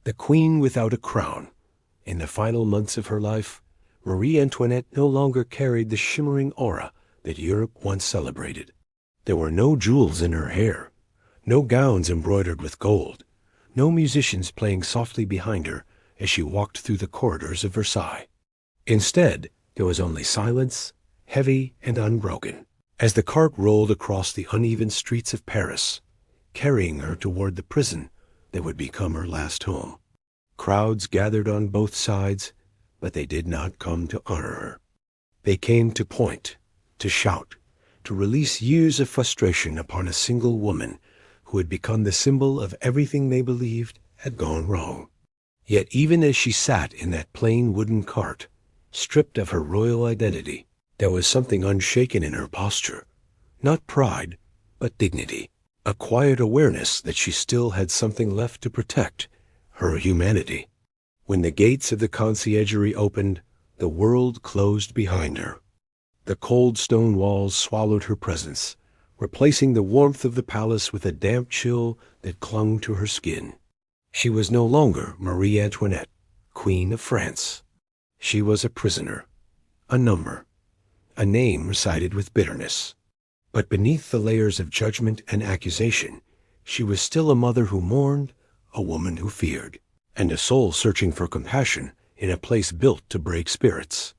The queen without a crown. In the final months of her life, Marie Antoinette no longer carried the shimmering aura that Europe once celebrated. There were no jewels in her hair, no gowns embroidered with gold, no musicians playing softly behind her as she walked through the corridors of Versailles. Instead, there was only silence, heavy and unbroken, as the cart rolled across the uneven streets of Paris, carrying her toward the prison that would become her last home. Crowds gathered on both sides, but they did not come to honor her. They came to point, to shout, to release years of frustration upon a single woman who had become the symbol of everything they believed had gone wrong. Yet even as she sat in that plain wooden cart, stripped of her royal identity, there was something unshaken in her posture, not pride, but dignity, a quiet awareness that she still had something left to protect, her humanity. When the gates of the conciergerie opened, the world closed behind her. The cold stone walls swallowed her presence, replacing the warmth of the palace with a damp chill that clung to her skin. She was no longer Marie Antoinette, Queen of France. She was a prisoner, a number, a name recited with bitterness. But beneath the layers of judgment and accusation, she was still a mother who mourned, a woman who feared, and a soul searching for compassion in a place built to break spirits.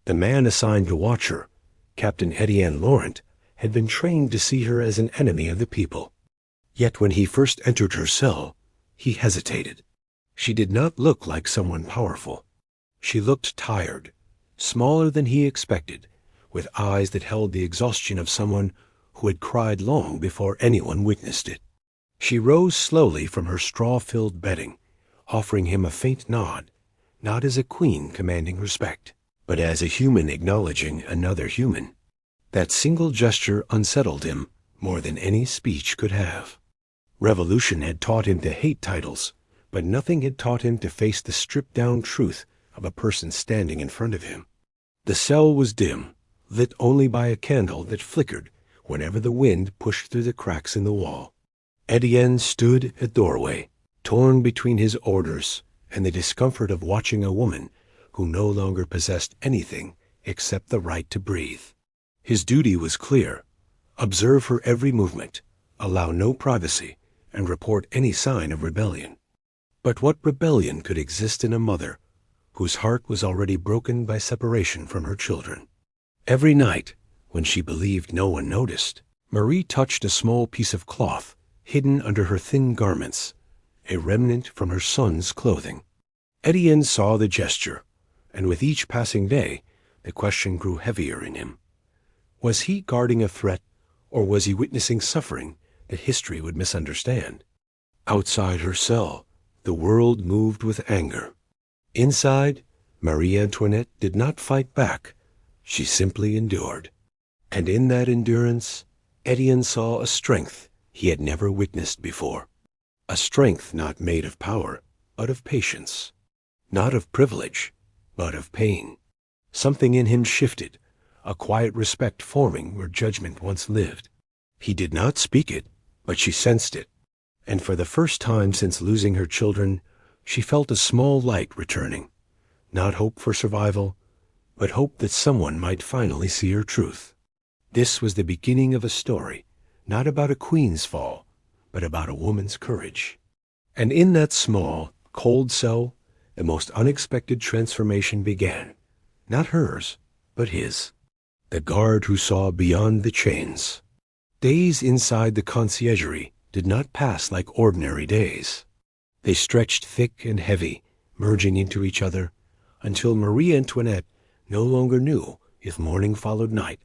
The man assigned to watch her, Captain Etienne Laurent, had been trained to see her as an enemy of the people. Yet when he first entered her cell, he hesitated. She did not look like someone powerful. She looked tired, smaller than he expected, with eyes that held the exhaustion of someone who had cried long before anyone witnessed it. She rose slowly from her straw-filled bedding, offering him a faint nod, not as a queen commanding respect, but as a human acknowledging another human. That single gesture unsettled him more than any speech could have. Revolution had taught him to hate titles, but nothing had taught him to face the stripped-down truth of a person standing in front of him. The cell was dim, lit only by a candle that flickered whenever the wind pushed through the cracks in the wall. Etienne stood at the doorway, torn between his orders and the discomfort of watching a woman who no longer possessed anything except the right to breathe. His duty was clear: observe her every movement, allow no privacy, and report any sign of rebellion. But what rebellion could exist in a mother whose heart was already broken by separation from her children? Every night, when she believed no one noticed, Marie touched a small piece of cloth hidden under her thin garments, a remnant from her son's clothing. Etienne saw the gesture, and with each passing day, the question grew heavier in him. Was he guarding a threat, or was he witnessing suffering that history would misunderstand? Outside her cell, the world moved with anger. Inside, Marie Antoinette did not fight back. She simply endured. And in that endurance, Etienne saw a strength he had never witnessed before. A strength not made of power, but of patience. Not of privilege, but of pain. Something in him shifted, a quiet respect forming where judgment once lived. He did not speak it, but she sensed it. And for the first time since losing her children, she felt a small light returning. Not hope for survival, but hope that someone might finally see her truth. This was the beginning of a story, not about a queen's fall, but about a woman's courage. And in that small, cold cell, the most unexpected transformation began. Not hers, but his. The guard who saw beyond the chains. Days inside the conciergerie did not pass like ordinary days. They stretched thick and heavy, merging into each other, until Marie Antoinette no longer knew if morning followed night,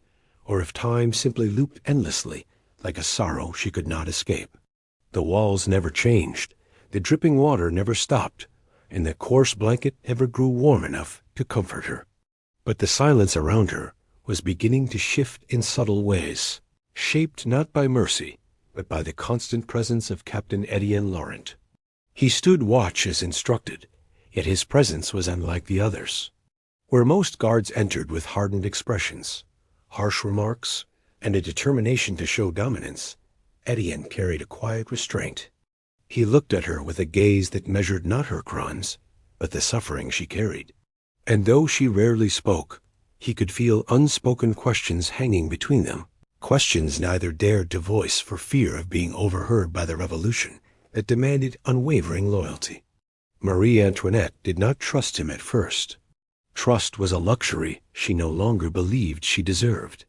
or if time simply looped endlessly like a sorrow she could not escape. The walls never changed, the dripping water never stopped, and the coarse blanket never grew warm enough to comfort her. But the silence around her was beginning to shift in subtle ways, shaped not by mercy, but by the constant presence of Captain Etienne Laurent. He stood watch as instructed, yet his presence was unlike the others. Where most guards entered with hardened expressions, harsh remarks, and a determination to show dominance, Etienne carried a quiet restraint. He looked at her with a gaze that measured not her crimes, but the suffering she carried. And though she rarely spoke, he could feel unspoken questions hanging between them, questions neither dared to voice for fear of being overheard by the revolution that demanded unwavering loyalty. Marie Antoinette did not trust him at first. Trust was a luxury she no longer believed she deserved.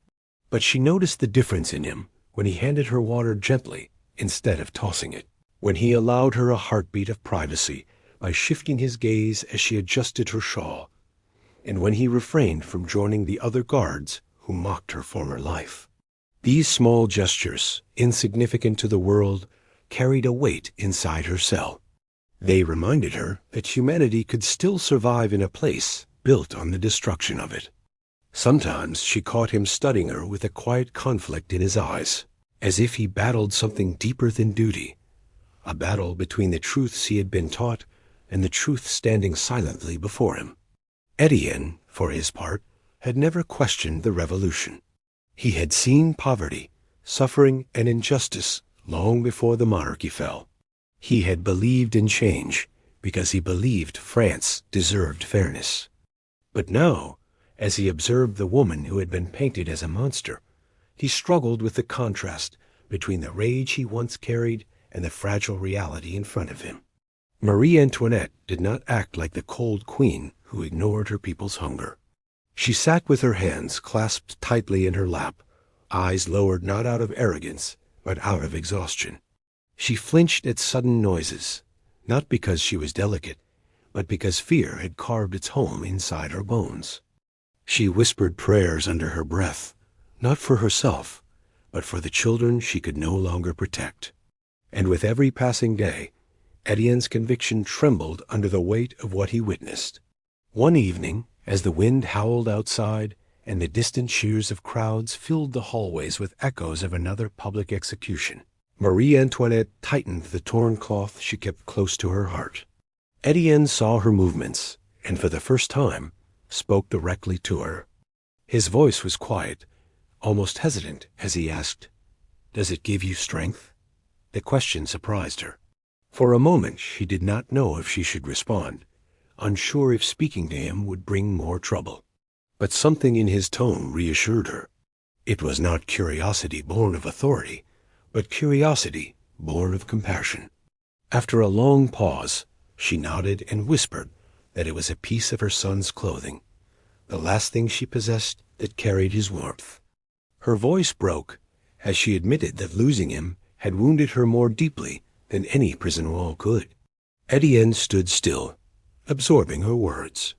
But she noticed the difference in him when he handed her water gently instead of tossing it, when he allowed her a heartbeat of privacy by shifting his gaze as she adjusted her shawl, and when he refrained from joining the other guards who mocked her former life. These small gestures, insignificant to the world, carried a weight inside her cell. They reminded her that humanity could still survive in a place built on the destruction of it. Sometimes she caught him studying her with a quiet conflict in his eyes, as if he battled something deeper than duty, a battle between the truths he had been taught and the truth standing silently before him. Etienne, for his part, had never questioned the revolution. He had seen poverty, suffering, and injustice long before the monarchy fell. He had believed in change because he believed France deserved fairness. But now, as he observed the woman who had been painted as a monster, he struggled with the contrast between the rage he once carried and the fragile reality in front of him. Marie Antoinette did not act like the cold queen who ignored her people's hunger. She sat with her hands clasped tightly in her lap, eyes lowered not out of arrogance, but out of exhaustion. She flinched at sudden noises, not because she was delicate, but because fear had carved its home inside her bones. She whispered prayers under her breath, not for herself, but for the children she could no longer protect. And with every passing day, Etienne's conviction trembled under the weight of what he witnessed. One evening, as the wind howled outside and the distant cheers of crowds filled the hallways with echoes of another public execution, Marie Antoinette tightened the torn cloth she kept close to her heart. Etienne saw her movements, and for the first time, spoke directly to her. His voice was quiet, almost hesitant, as he asked, "Does it give you strength?" The question surprised her. For a moment she did not know if she should respond, unsure if speaking to him would bring more trouble. But something in his tone reassured her. It was not curiosity born of authority, but curiosity born of compassion. After a long pause, she nodded and whispered that it was a piece of her son's clothing, the last thing she possessed that carried his warmth. Her voice broke as she admitted that losing him had wounded her more deeply than any prison wall could. Etienne stood still, absorbing her words.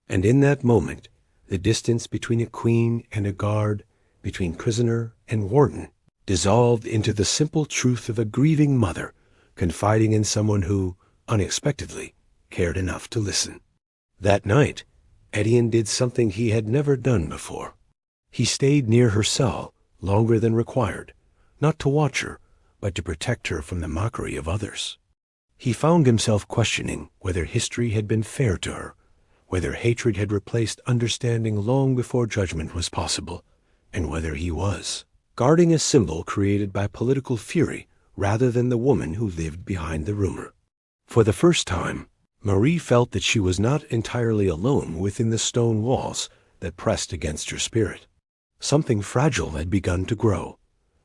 And in that moment, the distance between a queen and a guard, between prisoner and warden, dissolved into the simple truth of a grieving mother confiding in someone who, unexpectedly, cared enough to listen. That night, Etienne did something he had never done before. He stayed near her cell longer than required, not to watch her, but to protect her from the mockery of others. He found himself questioning whether history had been fair to her, whether hatred had replaced understanding long before judgment was possible, and whether he was guarding a symbol created by political fury rather than the woman who lived behind the rumor. For the first time, Marie felt that she was not entirely alone within the stone walls that pressed against her spirit. Something fragile had begun to grow,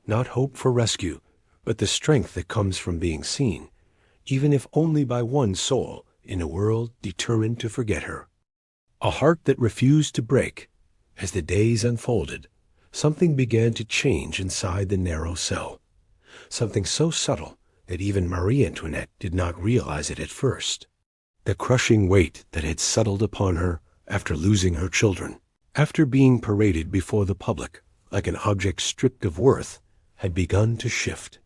not hope for rescue, but the strength that comes from being seen, even if only by one soul in a world determined to forget her. A heart that refused to break. As the days unfolded, something began to change inside the narrow cell, something so subtle that even Marie Antoinette did not realize it at first. The crushing weight that had settled upon her after losing her children, after being paraded before the public like an object stripped of worth, had begun to shift.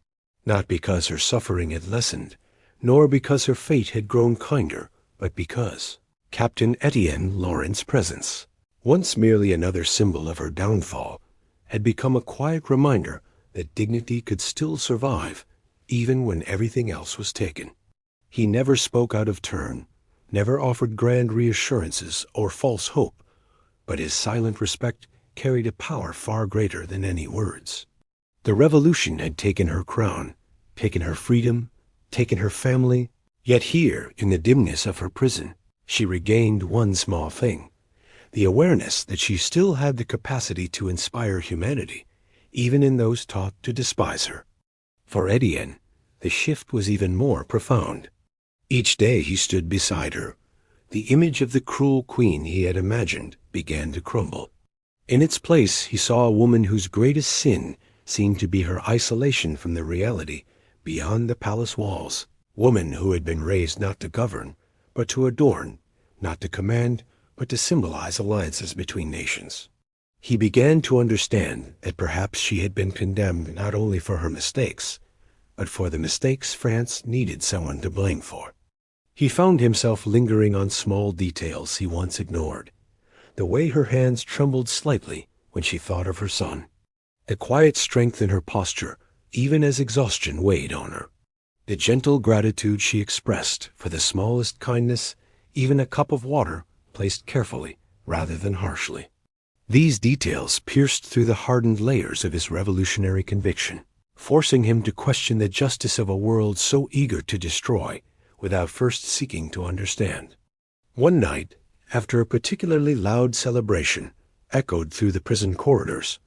Not because her suffering had lessened, nor because her fate had grown kinder, but because Captain Etienne Laurent's presence, once merely another symbol of her downfall, had become a quiet reminder that dignity could still survive even when everything else was taken. He never spoke out of turn, never offered grand reassurances or false hope, but his silent respect carried a power far greater than any words. The revolution had taken her crown, taken her freedom, taken her family. Yet here, in the dimness of her prison, she regained one small thing: the awareness that she still had the capacity to inspire humanity, even in those taught to despise her. For Etienne, the shift was even more profound. Each day he stood beside her. The image of the cruel queen he had imagined began to crumble. In its place he saw a woman whose greatest sin seemed to be her isolation from the reality beyond the palace walls. Woman who had been raised not to govern, but to adorn, not to command, but to symbolize alliances between nations. He began to understand that perhaps she had been condemned not only for her mistakes, but for the mistakes France needed someone to blame for. He found himself lingering on small details he once ignored: the way her hands trembled slightly when she thought of her son, the quiet strength in her posture even as exhaustion weighed on her, the gentle gratitude she expressed for the smallest kindness, even a cup of water placed carefully rather than harshly. These details pierced through the hardened layers of his revolutionary conviction, forcing him to question the justice of a world so eager to destroy without first seeking to understand. One night, after a particularly loud celebration echoed through the prison corridors,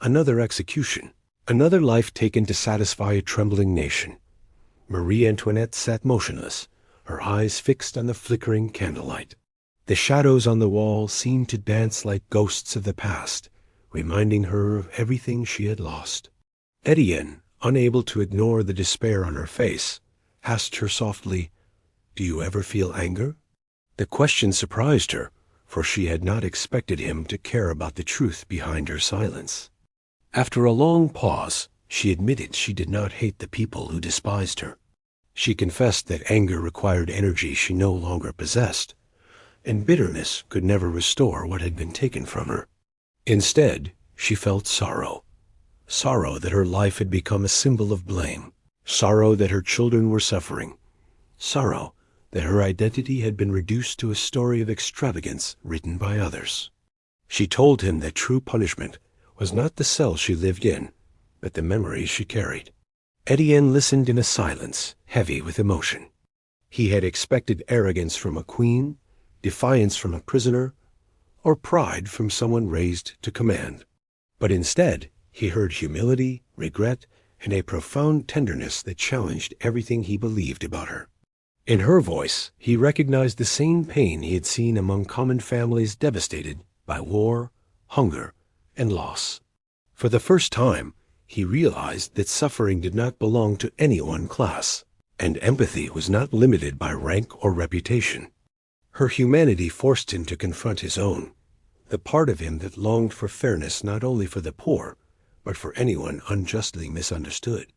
another execution, another life taken to satisfy a trembling nation, Marie Antoinette sat motionless, her eyes fixed on the flickering candlelight. The shadows on the wall seemed to dance like ghosts of the past, reminding her of everything she had lost. Etienne, unable to ignore the despair on her face, asked her softly, "Do you ever feel anger?" The question surprised her, for she had not expected him to care about the truth behind her silence. After a long pause, she admitted she did not hate the people who despised her. She confessed that anger required energy she no longer possessed, and bitterness could never restore what had been taken from her. Instead, she felt sorrow. Sorrow that her life had become a symbol of blame. Sorrow that her children were suffering. Sorrow that her identity had been reduced to a story of extravagance written by others. She told him that true punishment was not the cell she lived in, but the memories she carried. Etienne listened in a silence heavy with emotion. He had expected arrogance from a queen, defiance from a prisoner, or pride from someone raised to command. But instead, he heard humility, regret, and a profound tenderness that challenged everything he believed about her. In her voice, he recognized the same pain he had seen among common families devastated by war, hunger, and loss. For the first time, he realized that suffering did not belong to any one class, and empathy was not limited by rank or reputation. Her humanity forced him to confront his own, the part of him that longed for fairness not only for the poor, but for anyone unjustly misunderstood.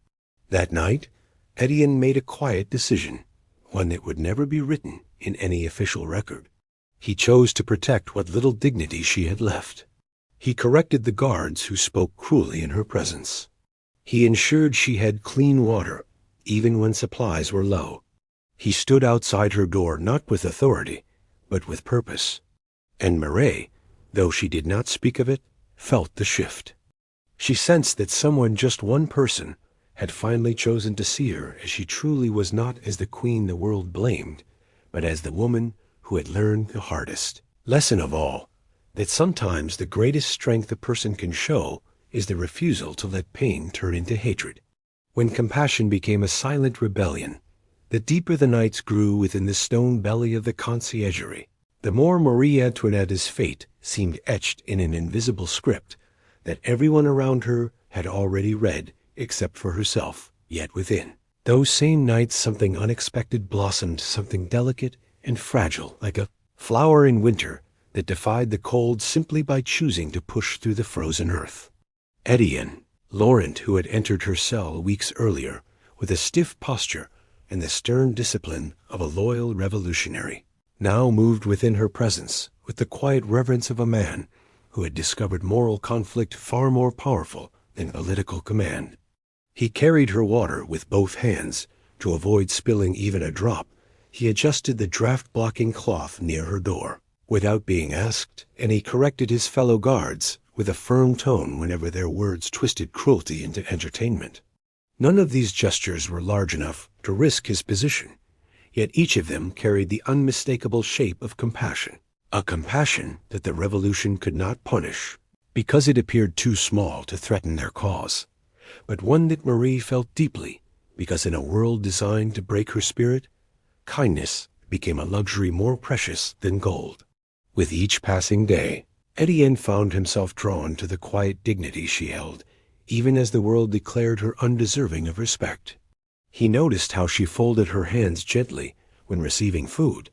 That night, Etienne made a quiet decision, one that would never be written in any official record. He chose to protect what little dignity she had left. He corrected the guards who spoke cruelly in her presence. He ensured she had clean water, even when supplies were low. He stood outside her door not with authority, but with purpose. And Marie, though she did not speak of it, felt the shift. She sensed that someone, just one person, had finally chosen to see her as she truly was, not as the queen the world blamed, but as the woman who had learned the hardest lesson of all, that sometimes the greatest strength a person can show is the refusal to let pain turn into hatred. When compassion became a silent rebellion, the deeper the nights grew within the stone belly of the conciergerie, the more Marie Antoinette's fate seemed etched in an invisible script that everyone around her had already read except for herself. Yet within those same nights something unexpected blossomed, something delicate and fragile, like a flower in winter that defied the cold simply by choosing to push through the frozen earth. Etienne, Laurent, who had entered her cell weeks earlier with a stiff posture and the stern discipline of a loyal revolutionary, now moved within her presence with the quiet reverence of a man who had discovered moral conflict far more powerful than political command. He carried her water with both hands. To avoid spilling even a drop, he adjusted the draft-blocking cloth near her door without being asked, and he corrected his fellow guards with a firm tone whenever their words twisted cruelty into entertainment. None of these gestures were large enough to risk his position, yet each of them carried the unmistakable shape of compassion, a compassion that the revolution could not punish, because it appeared too small to threaten their cause, but one that Marie felt deeply, because in a world designed to break her spirit, kindness became a luxury more precious than gold. With each passing day, Etienne found himself drawn to the quiet dignity she held, even as the world declared her undeserving of respect. He noticed how she folded her hands gently when receiving food,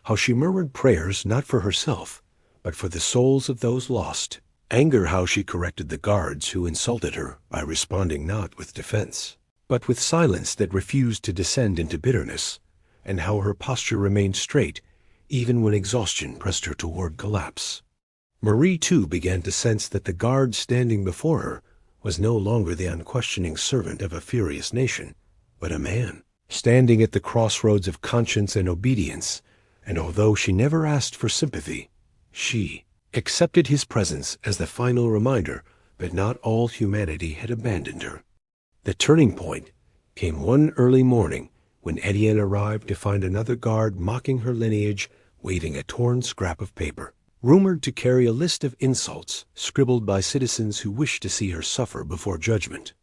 how she murmured prayers not for herself, but for the souls of those lost. Anger how she corrected the guards who insulted her by responding not with defense, but with silence that refused to descend into bitterness, and how her posture remained straight even when exhaustion pressed her toward collapse. Marie, too, began to sense that the guard standing before her was no longer the unquestioning servant of a furious nation, but a man, standing at the crossroads of conscience and obedience, and although she never asked for sympathy, she accepted his presence as the final reminder that not all humanity had abandoned her. The turning point came one early morning when Etienne arrived to find another guard mocking her lineage, waving a torn scrap of paper, rumored to carry a list of insults scribbled by citizens who wished to see her suffer before judgment.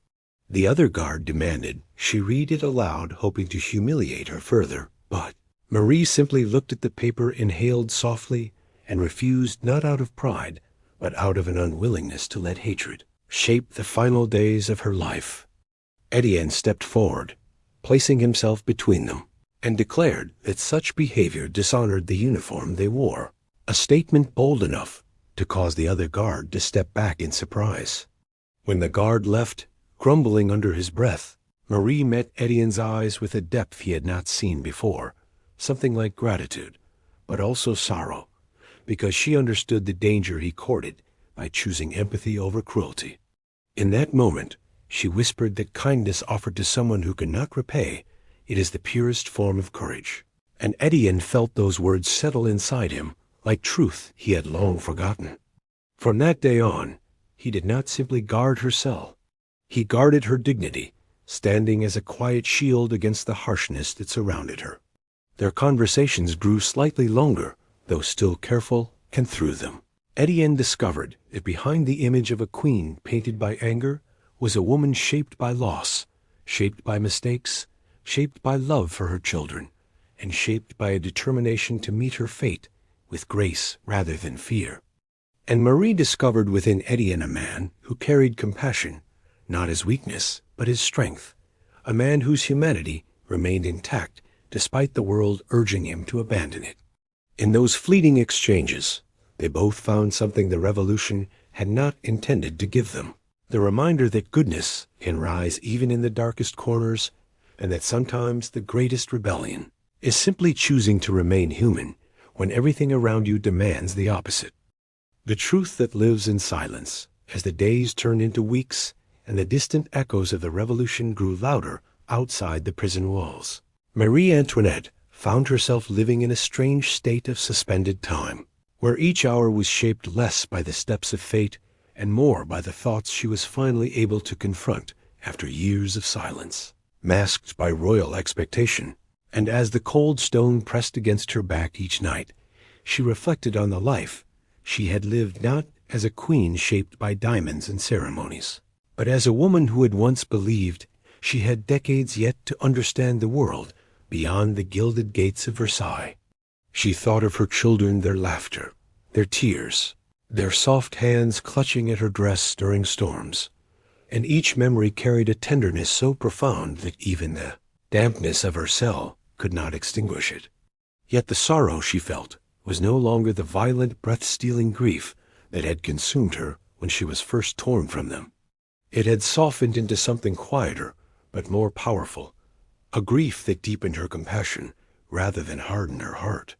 The other guard demanded she read it aloud, hoping to humiliate her further, but Marie simply looked at the paper, inhaled softly, and refused not out of pride, but out of an unwillingness to let hatred shape the final days of her life. Etienne stepped forward, placing himself between them, and declared that such behavior dishonored the uniform they wore, a statement bold enough to cause the other guard to step back in surprise. When the guard left, grumbling under his breath, Marie met Etienne's eyes with a depth he had not seen before, something like gratitude, but also sorrow, because she understood the danger he courted by choosing empathy over cruelty. In that moment, she whispered that kindness offered to someone who cannot repay, it is the purest form of courage. And Etienne felt those words settle inside him like truth he had long forgotten. From that day on, he did not simply guard her cell. He guarded her dignity, standing as a quiet shield against the harshness that surrounded her. Their conversations grew slightly longer, though still careful, and through them, Etienne discovered that behind the image of a queen painted by anger was a woman shaped by loss, shaped by mistakes, shaped by love for her children, and shaped by a determination to meet her fate with grace rather than fear. And Marie discovered within Etienne a man who carried compassion, not as weakness, but as strength, a man whose humanity remained intact despite the world urging him to abandon it. In those fleeting exchanges, they both found something the revolution had not intended to give them, the reminder that goodness can rise even in the darkest corners, and that sometimes the greatest rebellion is simply choosing to remain human when everything around you demands the opposite. The truth that lives in silence as the days turned into weeks and the distant echoes of the revolution grew louder outside the prison walls. Marie Antoinette found herself living in a strange state of suspended time, where each hour was shaped less by the steps of fate and more by the thoughts she was finally able to confront after years of silence, masked by royal expectation. And as the cold stone pressed against her back each night, she reflected on the life she had lived not as a queen shaped by diamonds and ceremonies, but as a woman who had once believed she had decades yet to understand the world beyond the gilded gates of Versailles. She thought of her children, their laughter, their tears, their soft hands clutching at her dress during storms, and each memory carried a tenderness so profound that even the dampness of her cell could not extinguish it. Yet the sorrow she felt was no longer the violent, breath-stealing grief that had consumed her when she was first torn from them. It had softened into something quieter, but more powerful, a grief that deepened her compassion rather than hardened her heart.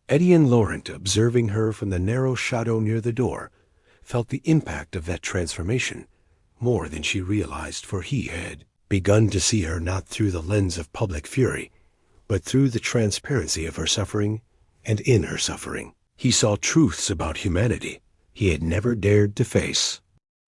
Etienne Laurent, observing her from the narrow shadow near the door, felt the impact of that transformation more than she realized, for he had begun to see her not through the lens of public fury, but through the transparency of her suffering, and in her suffering he saw truths about humanity he had never dared to face.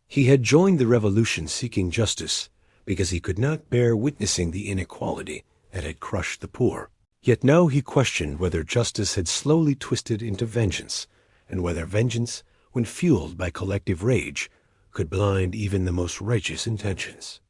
He had joined the revolution seeking justice, because he could not bear witnessing the inequality that had crushed the poor. Yet now he questioned whether justice had slowly twisted into vengeance, and whether vengeance, when fueled by collective rage, could blind even the most righteous intentions.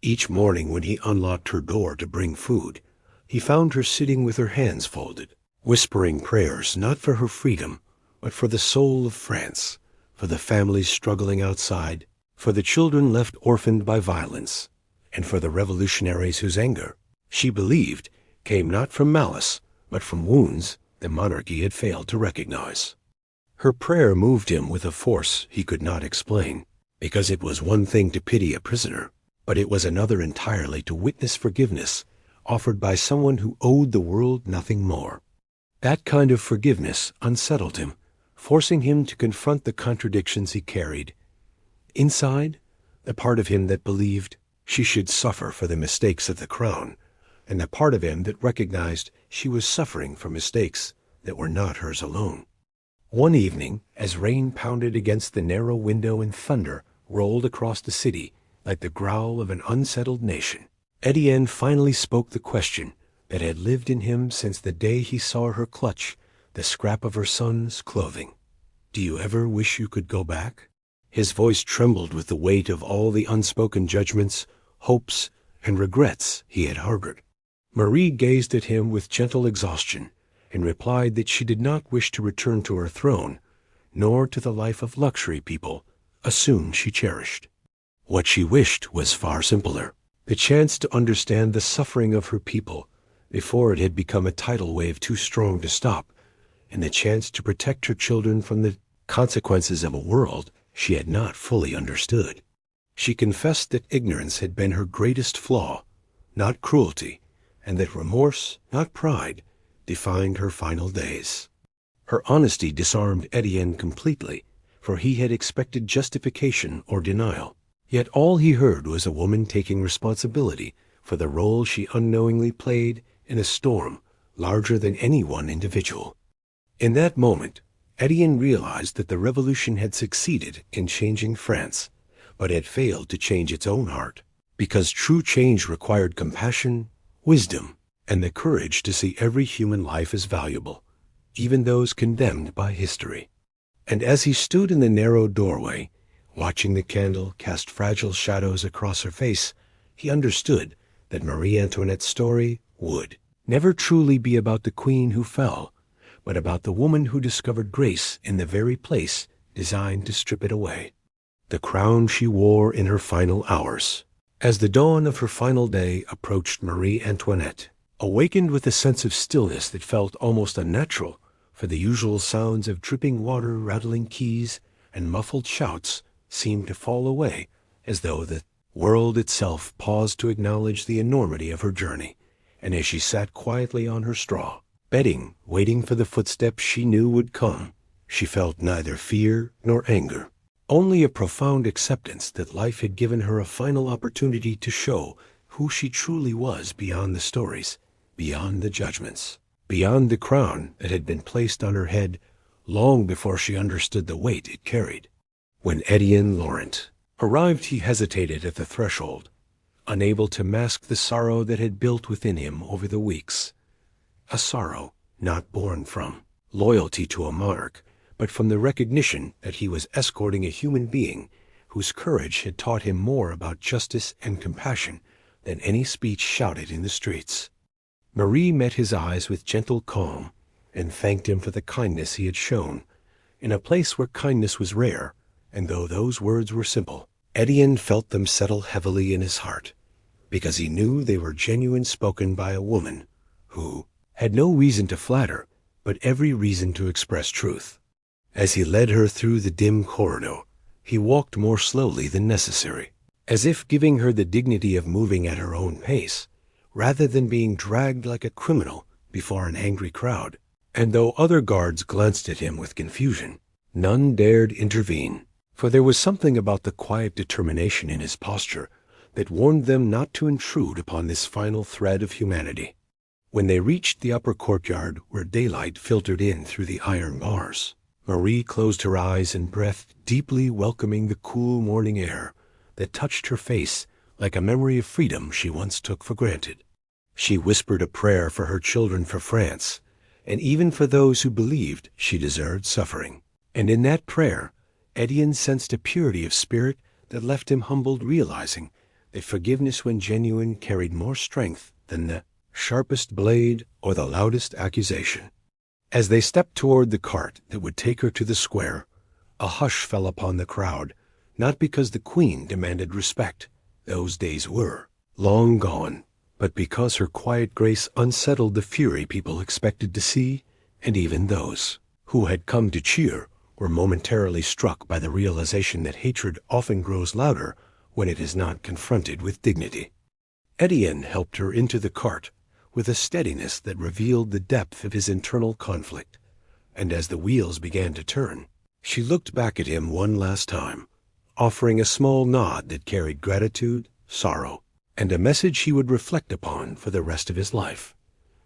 Each morning when he unlocked her door to bring food, he found her sitting with her hands folded, whispering prayers not for her freedom, but for the soul of France, for the families struggling outside, for the children left orphaned by violence, and for the revolutionaries whose anger, she believed, came not from malice, but from wounds the monarchy had failed to recognize. Her prayer moved him with a force he could not explain, because it was one thing to pity a prisoner, but it was another entirely to witness forgiveness offered by someone who owed the world nothing more. That kind of forgiveness unsettled him, forcing him to confront the contradictions he carried. Inside, the part of him that believed she should suffer for the mistakes of the crown, and the part of him that recognized she was suffering for mistakes that were not hers alone. One evening, as rain pounded against the narrow window and thunder rolled across the city like the growl of an unsettled nation, Etienne finally spoke the question that had lived in him since the day he saw her clutch the scrap of her son's clothing. "Do you ever wish you could go back?" His voice trembled with the weight of all the unspoken judgments, hopes, and regrets he had harbored. Marie gazed at him with gentle exhaustion, and replied that she did not wish to return to her throne, nor to the life of luxury people assumed she cherished. What she wished was far simpler: the chance to understand the suffering of her people before it had become a tidal wave too strong to stop, and the chance to protect her children from the consequences of a world she had not fully understood. She confessed that ignorance had been her greatest flaw, not cruelty, and that remorse, not pride, defined her final days. Her honesty disarmed Etienne completely, for he had expected justification or denial. Yet all he heard was a woman taking responsibility for the role she unknowingly played in a storm larger than any one individual. In that moment, Etienne realized that the revolution had succeeded in changing France, but had failed to change its own heart, because true change required compassion, wisdom, and the courage to see every human life as valuable, even those condemned by history. And as he stood in the narrow doorway, watching the candle cast fragile shadows across her face, he understood that Marie Antoinette's story would never truly be about the queen who fell, but about the woman who discovered grace in the very place designed to strip it away. The crown she wore in her final hours. As the dawn of her final day approached, Marie Antoinette awakened with a sense of stillness that felt almost unnatural, for the usual sounds of dripping water, rattling keys, and muffled shouts seemed to fall away, as though the world itself paused to acknowledge the enormity of her journey. And as she sat quietly on her straw, bedding, waiting for the footsteps she knew would come, she felt neither fear nor anger, only a profound acceptance that life had given her a final opportunity to show who she truly was beyond the stories, beyond the judgments, beyond the crown that had been placed on her head long before she understood the weight it carried. When Etienne Laurent arrived, he hesitated at the threshold, unable to mask the sorrow that had built within him over the weeks. A sorrow not born from loyalty to a monarch, but from the recognition that he was escorting a human being whose courage had taught him more about justice and compassion than any speech shouted in the streets. Marie met his eyes with gentle calm and thanked him for the kindness he had shown, in a place where kindness was rare, and though those words were simple, Etienne felt them settle heavily in his heart, because he knew they were genuine, spoken by a woman who had no reason to flatter, but every reason to express truth. As he led her through the dim corridor, he walked more slowly than necessary, as if giving her the dignity of moving at her own pace, rather than being dragged like a criminal before an angry crowd. And though other guards glanced at him with confusion, none dared intervene, for there was something about the quiet determination in his posture that warned them not to intrude upon this final thread of humanity. When they reached the upper courtyard where daylight filtered in through the iron bars, Marie closed her eyes and breathed deeply, welcoming the cool morning air that touched her face like a memory of freedom she once took for granted. She whispered a prayer for her children, for France, and even for those who believed she deserved suffering. And in that prayer, Etienne sensed a purity of spirit that left him humbled, realizing that forgiveness, when genuine, carried more strength than the sharpest blade or the loudest accusation. As they stepped toward the cart that would take her to the square, a hush fell upon the crowd, not because the Queen demanded respect. Those days were long gone, but because her quiet grace unsettled the fury people expected to see, and even those who had come to cheer were momentarily struck by the realization that hatred often grows louder when it is not confronted with dignity. Etienne helped her into the cart with a steadiness that revealed the depth of his internal conflict, and as the wheels began to turn, she looked back at him one last time, offering a small nod that carried gratitude, sorrow, and a message he would reflect upon for the rest of his life.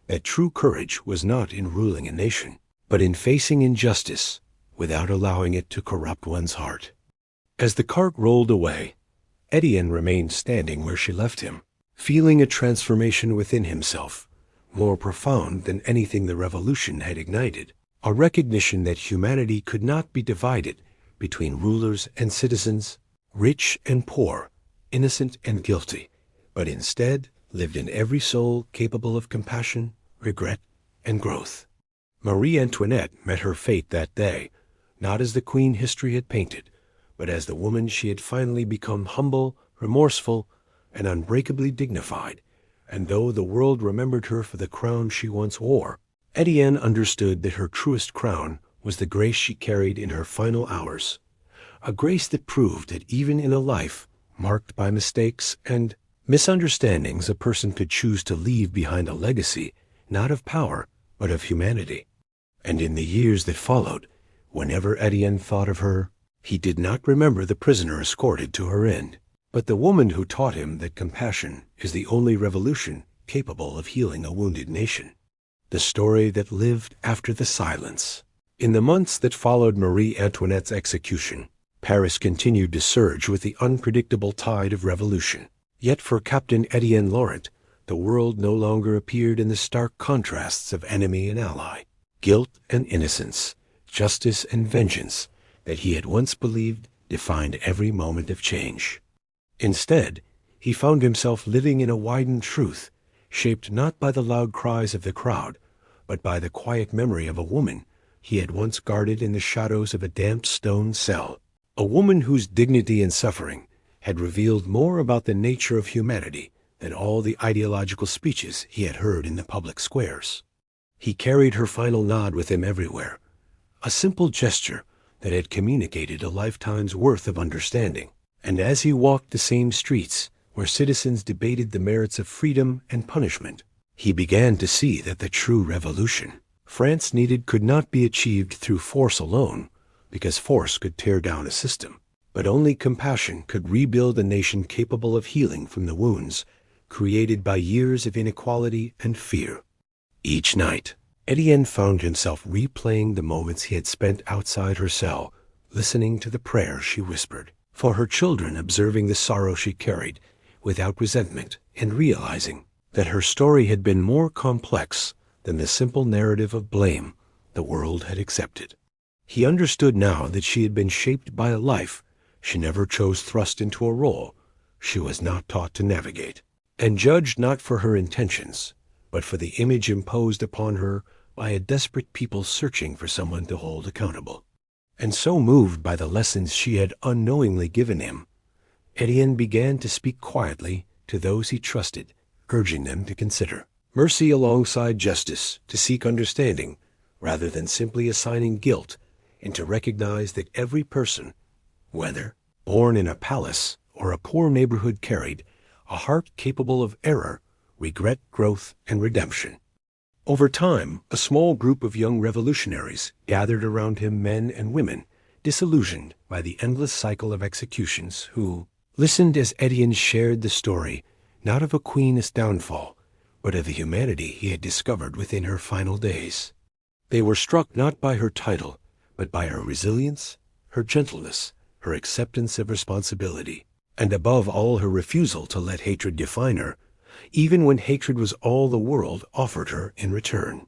That true courage was not in ruling a nation, but in facing injustice without allowing it to corrupt one's heart. As the cart rolled away, Etienne remained standing where she left him, feeling a transformation within himself, more profound than anything the revolution had ignited, a recognition that humanity could not be divided between rulers and citizens, rich and poor, innocent and guilty, but instead lived in every soul capable of compassion, regret, and growth. Marie Antoinette met her fate that day, not as the queen history had painted, but as the woman she had finally become, humble, remorseful, and unbreakably dignified. And though the world remembered her for the crown she once wore, Etienne understood that her truest crown was the grace she carried in her final hours, a grace that proved that even in a life marked by mistakes and misunderstandings, a person could choose to leave behind a legacy, not of power, but of humanity. And in the years that followed, whenever Etienne thought of her, he did not remember the prisoner escorted to her end, but the woman who taught him that compassion is the only revolution capable of healing a wounded nation. The story that lived after the silence. In the months that followed Marie Antoinette's execution, Paris continued to surge with the unpredictable tide of revolution. Yet for Captain Etienne Laurent, the world no longer appeared in the stark contrasts of enemy and ally, guilt and innocence, justice and vengeance that he had once believed defined every moment of change. Instead, he found himself living in a widened truth, shaped not by the loud cries of the crowd, but by the quiet memory of a woman he had once guarded in the shadows of a damp stone cell, a woman whose dignity and suffering had revealed more about the nature of humanity than all the ideological speeches he had heard in the public squares. He carried her final nod with him everywhere, a simple gesture that had communicated a lifetime's worth of understanding. And as he walked the same streets where citizens debated the merits of freedom and punishment, he began to see that the true revolution France needed could not be achieved through force alone, because force could tear down a system, but only compassion could rebuild a nation capable of healing from the wounds created by years of inequality and fear. Each night, Etienne found himself replaying the moments he had spent outside her cell, listening to the prayers she whispered, for her children, observing the sorrow she carried without resentment, and realizing that her story had been more complex than the simple narrative of blame the world had accepted. He understood now that she had been shaped by a life she never chose, thrust into a role she was not taught to navigate, and judged not for her intentions, but for the image imposed upon her by a desperate people searching for someone to hold accountable. And so moved by the lessons she had unknowingly given him, Etienne began to speak quietly to those he trusted, urging them to consider mercy alongside justice, to seek understanding rather than simply assigning guilt, and to recognize that every person, whether born in a palace or a poor neighborhood, carried a heart capable of error, regret, growth, and redemption. Over time, a small group of young revolutionaries gathered around him, men and women, disillusioned by the endless cycle of executions, who listened as Etienne shared the story not of a queen's downfall, but of the humanity he had discovered within her final days. They were struck not by her title, but by her resilience, her gentleness, her acceptance of responsibility. and above all her refusal to let hatred define her, even when hatred was all the world offered her in return.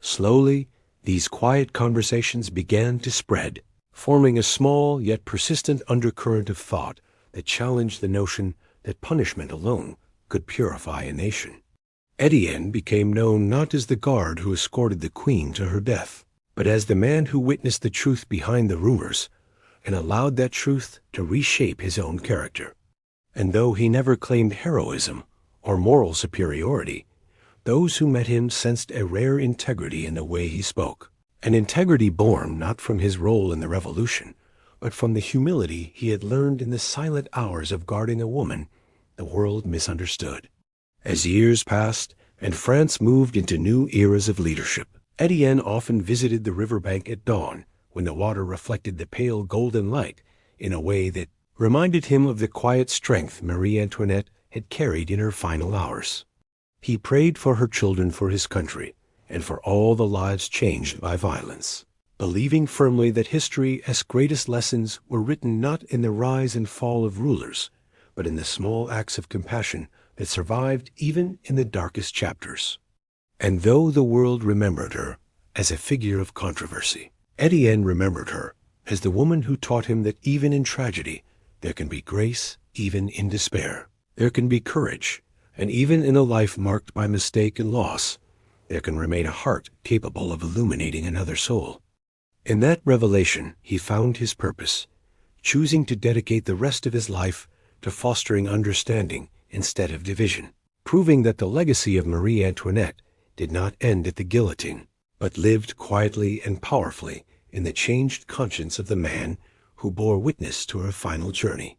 Slowly, these quiet conversations began to spread, forming a small yet persistent undercurrent of thought that challenged the notion that punishment alone could purify a nation. Etienne became known not as the guard who escorted the queen to her death, but as the man who witnessed the truth behind the rumors and allowed that truth to reshape his own character. And though he never claimed heroism or moral superiority, those who met him sensed a rare integrity in the way he spoke, an integrity born not from his role in the revolution, but from the humility he had learned in the silent hours of guarding a woman the world misunderstood. As years passed and France moved into new eras of leadership, Etienne often visited the riverbank at dawn when the water reflected the pale golden light in a way that reminded him of the quiet strength Marie Antoinette had carried in her final hours. He prayed for her children, for his country, and for all the lives changed by violence, believing firmly that history's greatest lessons were written not in the rise and fall of rulers, but in the small acts of compassion that survived even in the darkest chapters. And though the world remembered her as a figure of controversy, Etienne remembered her as the woman who taught him that even in tragedy there can be grace, even in despair. There can be courage, and even in a life marked by mistake and loss, there can remain a heart capable of illuminating another soul. In that revelation he found his purpose, choosing to dedicate the rest of his life to fostering understanding instead of division, proving that the legacy of Marie Antoinette did not end at the guillotine, but lived quietly and powerfully in the changed conscience of the man who bore witness to her final journey.